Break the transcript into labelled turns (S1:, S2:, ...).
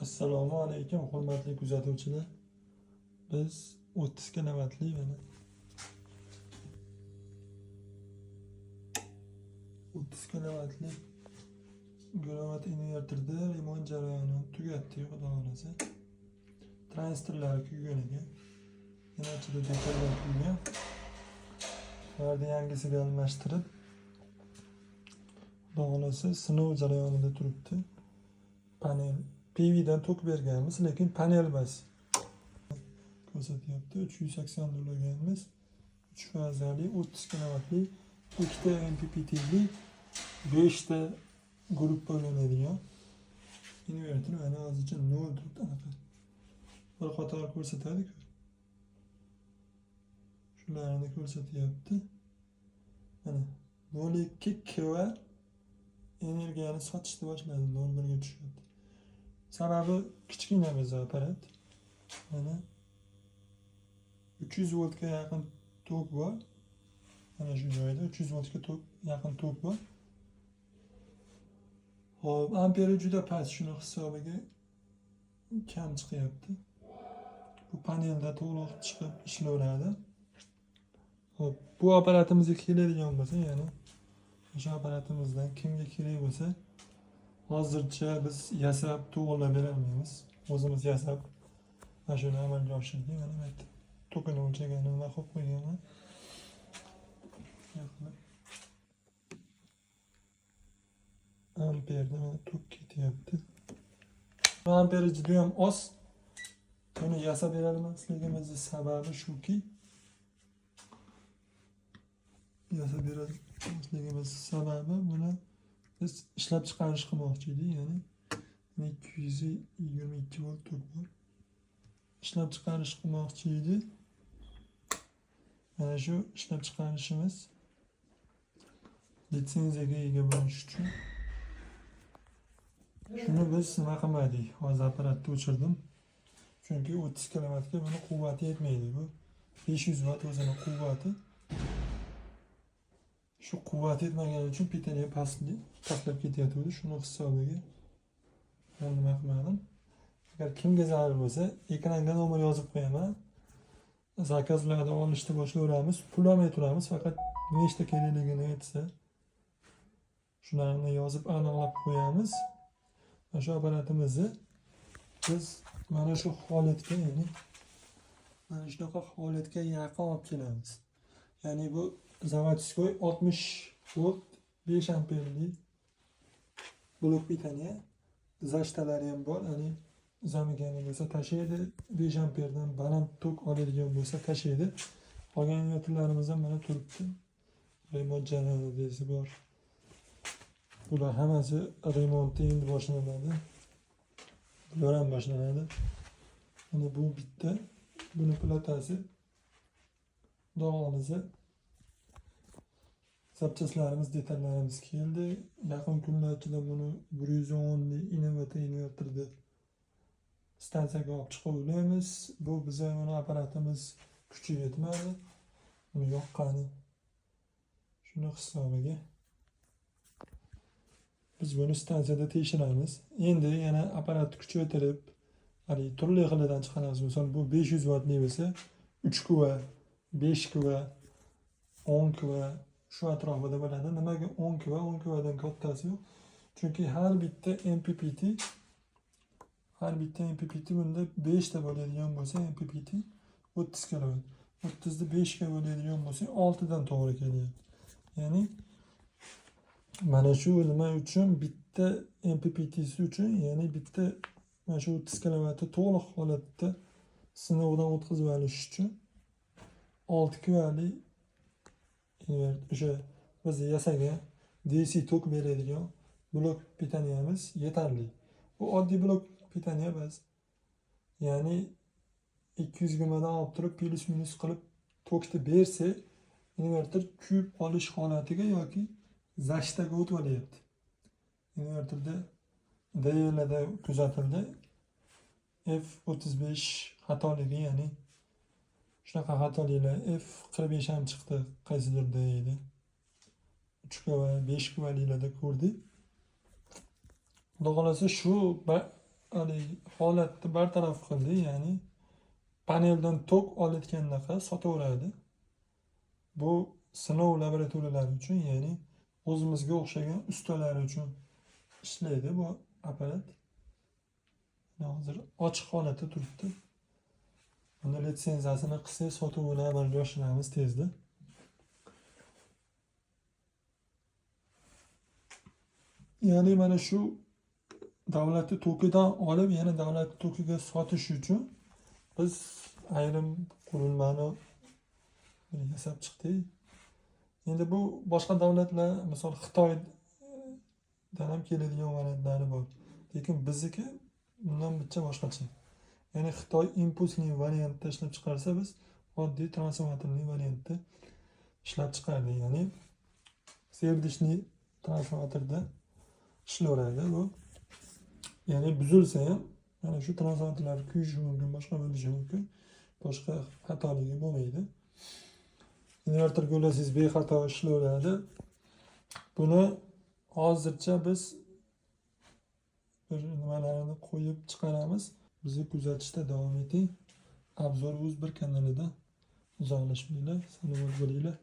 S1: Assalomu alaykum hurmatli kuzatuvchilar. Biz 30 kilovatli mana 30 kilovatli kilowatt inverterda remont jarayoni tugatdik, xudo xolasa. Tranzistorlari kuygan ekan. Yana ichida detallar kuygan. Ularni yangisiga almashtirib, xudo xolasa sinov jarayonida turibdi. Panel PV'dan tok berganmiz, lekin panel emas. Ko'rsatyapti. 380 to'laganmiz. 3 fazali 30 kilovatli, 2 ta MPPT'li, 5 ta guruh bo'linadigan inverter. Mana hozircha 0 turibdi anaqa. Bir qator ko'rsatadi-ku. Shularni ko'rsatyapti. Mana 0.2 kW energiyani sotishni boshladi, 0.1 ga tushyapti. Sababi kichkina biz apparat. Mana 300 voltga yaqin tok bor. Mana shu joyda 300 voltga yaqin tok bor. Hop, amperi juda past, shuni hisobiga kam chiqyapti. Bu panelda to'liq chiqib ishlayveradi. Hop, bu apparatimizga keladigan bo'lsa, ya'ni o'sha apparatimizdan kimga kerak bo'lsa, hozircha biz yasab to'g'irlab bera olmaymiz. O'zimiz yasab mana shuni amalga oshirdik. Mana bu yerda tokini o'lchaganini va qo'yib qo'yganman. Amperda mana tok ketyapti. Amperi juda ham oz. Buni yasab bera olmasligimizning sababi shuki, yasab bera olmasligimiz sababi buni biz ishlab chiqarish qilmoqchi edik, ya'ni 222 volt tok bor. Ishlab chiqarish qilmoqchi edik. Mana shu ishlab chiqarishimiz litsenziyaga ega bo'lish uchun. Shuni biz nima qilmadik. Hozir apparatni o'chirdim. Chunki 30 kilovatga buni quvvati yetmaydi. Bu 500 watt o'zining quvvati. Shu quvvat yetmagani uchun pitaniya pastlab ketyapti. Shuni hisobiga men nima qilmadim. Agar kimga zarur bo'lsa, ekranga nomer yozib qo'yaman. Zakazlarni olishni boshlayveramiz. Pul olmay turamiz, faqat nechta kerakligini aytsa, shularni yozib aniqlab qo'yamiz. Mana shu apparatimizni biz mana shu holatga, ya'ni mana shunaqa holatga yaqin olib kelamiz. Ya'ni bu zavodskoy 60 volt 5 amperli blok pitaniya. Zashtalari ham bor, ya'ni zamigani bo'lsa tashlaydi, 5 amperdan baland tok oladigan bo'lsa tashlaydi. Qolgan inverterlarimiz ham mana turibdi. Remont jarayonida bor. Bular hammasi remonti endi boshlanadi. Bular ham boshlanadi. Mana bu bitta, buni platasi, dog'imiz, zapchastlarimiz, detallarimiz keldi. Yaqin kunlar ichida buni 110 li inverterni stansiyaga olib chiqib olamiz. Bu bizning mana apparatimiz kuchi yetmadi. Buni yoqqani. Shuni hisobiga biz buni stansiyada tekshiramiz. Endi yana apparatni kuchaytirib, hali turli xillardan chiqaramiz. Masalan, bu 500 wattli bo'lsa, 3 kW, 5 kW, 10 kW shu atrofida bo'ladi. Nimaga 10 kW? 10 kWdan kattasi yo'q. Chunki har bitta MPPT bunda 5 ta bo'ladigan bo'lsa, MPPT 30 kW. 30 ni 5 ga bo'ladigan bo'lsa, 6 dan to'g'ri kelyapti. Ya'ni mana shu nima uchun bitta MPPT'si uchun, ya'ni bitta mana shu 30 kW to'liq holatda sinovdan o'tkazib olish uchun 6 kWli o'sha biz yasagan DC tok beradigan blok pitaniyamiz yetarli. Bu oddiy blok pitaniya emas. Ya'ni 220 dan olib turib plus minus qilib tokni bersa, inverter kuyib qolish holatiga yoki zashtaga o'tib olyapti. Inverterda DLda kuzatildi. F35 xatoligi, ya'ni shunaqa xatoliklar F45 ham chiqdi qaysidir deydi. 3 kW, 5 kWlarda ko'rdik. Xudo xolasa shu haligi holatni bartaraf qildi, ya'ni paneldan tok olayotgandaqa sotaveradi. Bu sinov laboratoriyalari uchun, ya'ni o'zimizga o'xshagan ustalar uchun ishlaydi bu apparat. Hozir ochiq holatda turibdi. Buni litsenziyasini qilsak, sotuvini amalga oshiramiz tezda. Ya'ni mana shu davlatni tokidan olib, yana davlatni tokiga sotish uchun biz ayrim qurilmani yasab chiqdik. Endi bu boshqa davlatlar, misol Xitoydan ham keladigan variantlari bor. Lekin bizniki bundan bitta boshqacha. Ya'ni Xitoy impulsli variantda ishlab chiqarsa, biz oddiy transformatorli variantda ishlab chiqardik. Ya'ni serdishli transformatorda ishlayveradi bu. Ya'ni buzilsa ham mana shu transformatorlar kuyishi mumkin, boshqa bo'lishi mumkin. Boshqa xatoligi bo'lmaydi. Invertorga ulasangiz bexato ishlayveradi. Buni hozircha biz bir nimalarni qo'yib chiqaramiz. Bizni kuzatishda davom eting. Obzor.uz bir kanalida uzoqlashmanglar. Salomat bo'linglar.